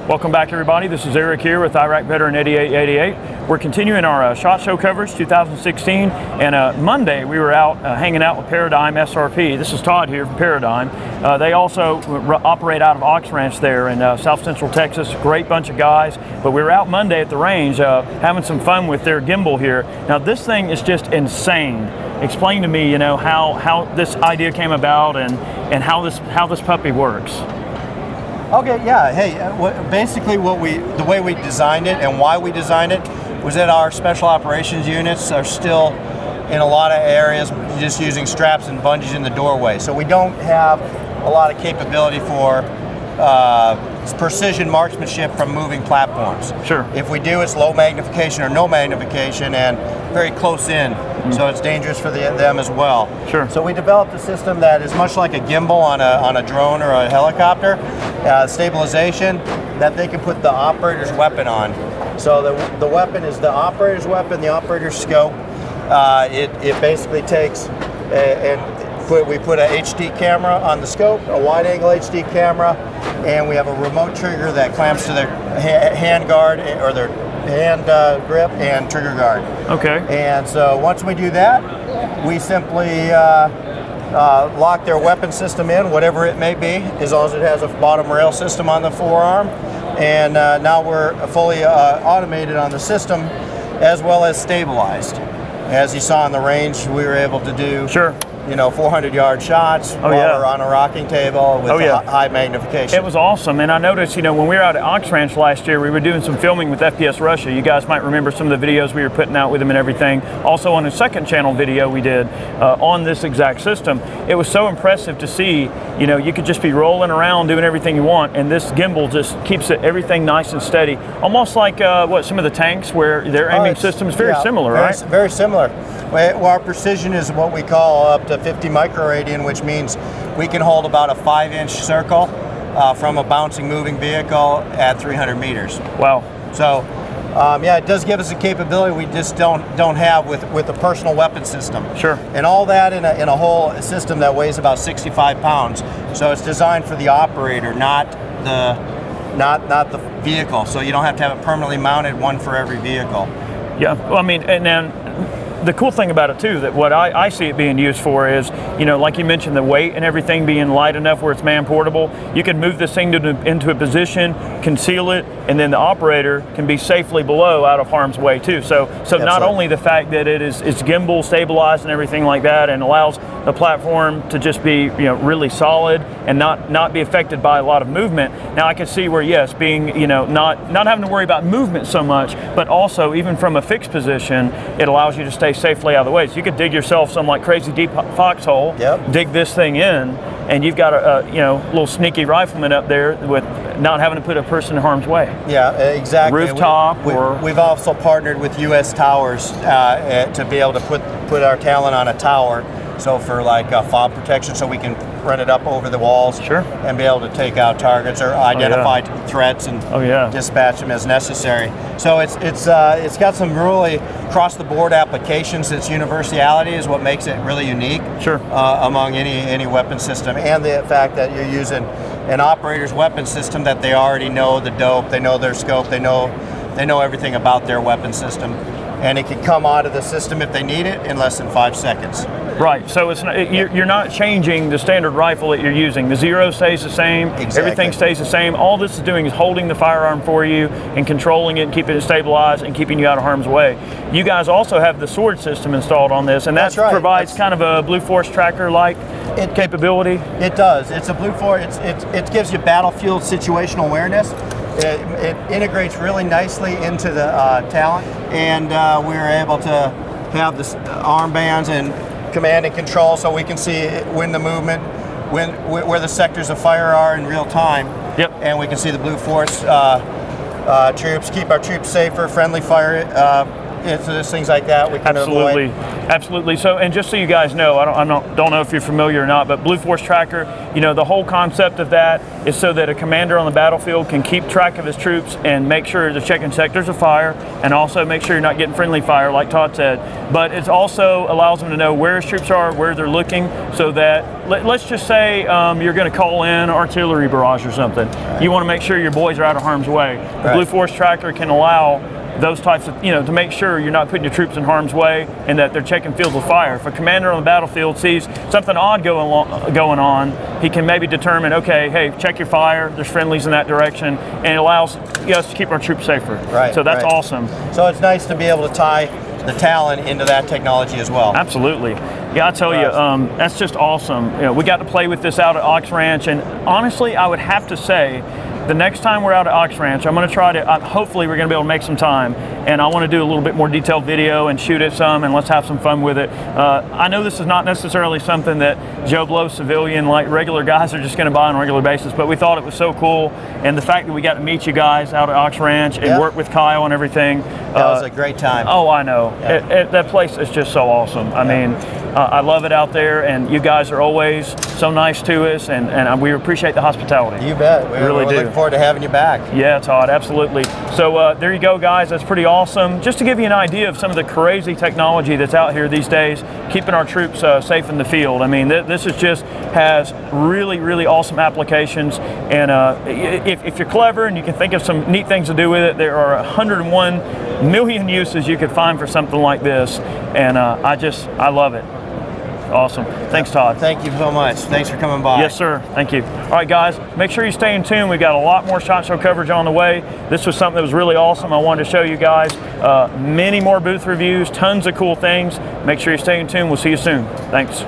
Welcome back, everybody. This is Eric here with Iraq Veteran 8888. We're continuing our SHOT Show coverage 2016, and Monday we were out hanging out with Paradigm SRP. This is Todd here from Paradigm. They also operate out of Ox Ranch there in South Central Texas. Great bunch of guys. But we were out Monday at the range having some fun with their gimbal here. Now this thing is just insane. Explain to me, how this idea came about and how this puppy works. Okay, yeah. Hey, basically the way we designed it and why we designed it was that our special operations units are still in a lot of areas just using straps and bungees in the doorway. So we don't have a lot of capability for precision marksmanship from moving platforms. Sure. If we do, it's low magnification or no magnification and very close in. So it's dangerous for them as well. Sure. So we developed a system that is much like a gimbal on a drone or a helicopter, stabilization that they can put the operator's weapon on. So the weapon is the operator's weapon, the operator's scope. It basically takes we put a HD camera on the scope, a wide angle HD camera, and we have a remote trigger that clamps to their hand guard or their hand grip and trigger guard. Okay. And so once we do that, we simply lock their weapon system in, whatever it may be, as long as it has a bottom rail system on the forearm. And now we're fully automated on the system as well as stabilized. As you saw on the range, we were able to do 400-yard shots while we're on a rocking table with high magnification. It was awesome, and I noticed, when we were out at Ox Ranch last year, we were doing some filming with FPS Russia. You guys might remember some of the videos we were putting out with them and everything. Also on a second channel video we did on this exact system. It was so impressive to see, you could just be rolling around doing everything you want, and this gimbal just keeps everything nice and steady. Almost like some of the tanks where their aiming system is very similar, right? Very similar. Well, our precision is what we call up to 50 microradian, which means we can hold about a 5-inch circle from a bouncing moving vehicle at 300 meters. Wow. So it does give us a capability we just don't have with a personal weapon system. Sure. And all that in a whole system that weighs about 65 pounds. So it's designed for the operator, not the vehicle. So you don't have to have it permanently mounted, one for every vehicle. Yeah, well, and then the cool thing about it too, that what I see it being used for is, like you mentioned, the weight and everything being light enough where it's man portable. You can move this thing into a position, conceal it, and then the operator can be safely below, out of harm's way too. So not only the fact that it's gimbal stabilized and everything like that, and allows the platform to just be really solid and not be affected by a lot of movement. Now I can see where being not having to worry about movement so much, but also even from a fixed position, it allows you to stay safely out of the way. So you could dig yourself some crazy deep foxhole, dig this thing in, and you've got a little sneaky rifleman up there with not having to put a person in harm's way. Yeah, exactly. Rooftop. We've also partnered with U.S. Towers to be able to put our Talon on a tower. So for fob protection, so we can run it up over the walls and be able to take out targets or identify threats and dispatch them as necessary. So it's got some really across the board applications. Its universality is what makes it really unique among any weapon system, and the fact that you're using an operator's weapon system that they already know the dope, they know their scope, they know everything about their weapon system, and it can come out of the system if they need it in less than 5 seconds. Right, so you're not changing the standard rifle that you're using. The zero stays the same, everything stays the same. All this is doing is holding the firearm for you and controlling it and keeping it stabilized and keeping you out of harm's way. You guys also have the sword system installed on this, and that provides kind of a Blue Force tracker-like capability. It does. It's a Blue Force. It gives you battlefield situational awareness. It integrates really nicely into the Talon, and we were able to have the armbands and command and control, so we can see when the movement, where the sectors of fire are in real time. Yep. And we can see the Blue Force troops, keep our troops safer, friendly fire incidents, things like that we can Absolutely. avoid. Absolutely. So, and just so you guys know, don't know if you're familiar or not, but Blue Force Tracker, the whole concept of that is so that a commander on the battlefield can keep track of his troops and make sure they're checking sectors of fire, and also make sure you're not getting friendly fire, like Todd said. But it also allows them to know where his troops are, where they're looking, so that let's just say you're going to call in artillery barrage or something. You want to make sure your boys are out of harm's way. The Blue Force Tracker can allow those types of, to make sure you're not putting your troops in harm's way and that they're checking fields of fire. If a commander on the battlefield sees something odd going on, he can maybe determine, okay, hey, check your fire, there's friendlies in that direction, and it allows us to keep our troops safer. Right. So that's awesome. So it's nice to be able to tie the Talon into that technology as well. Absolutely. Yeah, I tell you, that's just awesome. We got to play with this out at Ox Ranch, and honestly, I would have to say, the next time we're out at Ox Ranch, I'm going to try to, hopefully we're going to be able to make some time, and I want to do a little bit more detailed video and shoot it some, and let's have some fun with it. I know this is not necessarily something that Joe Blow civilian, like regular guys, are just going to buy on a regular basis, but we thought it was so cool, and the fact that we got to meet you guys out at Ox Ranch and work with Kyle and everything. That was a great time. Oh, I know. That place is just so awesome. I mean, I love it out there, and you guys are always so nice to us, and we appreciate the hospitality. You bet. We really do. Looking forward to having you back. Yeah, Todd, absolutely. So there you go, guys. That's pretty awesome. Just to give you an idea of some of the crazy technology that's out here these days, keeping our troops safe in the field. I mean, this is just has really, really awesome applications. And if you're clever and you can think of some neat things to do with it, there are 101 million uses you could find for something like this. And I love it. Awesome. Thanks, Todd. Thank you so much. Thanks for coming by. Yes, sir. Thank you. All right, guys, make sure you stay in tune. We've got a lot more SHOT Show coverage on the way. This was something that was really awesome. I wanted to show you guys many more booth reviews, tons of cool things. Make sure you stay in tune. We'll see you soon. Thanks.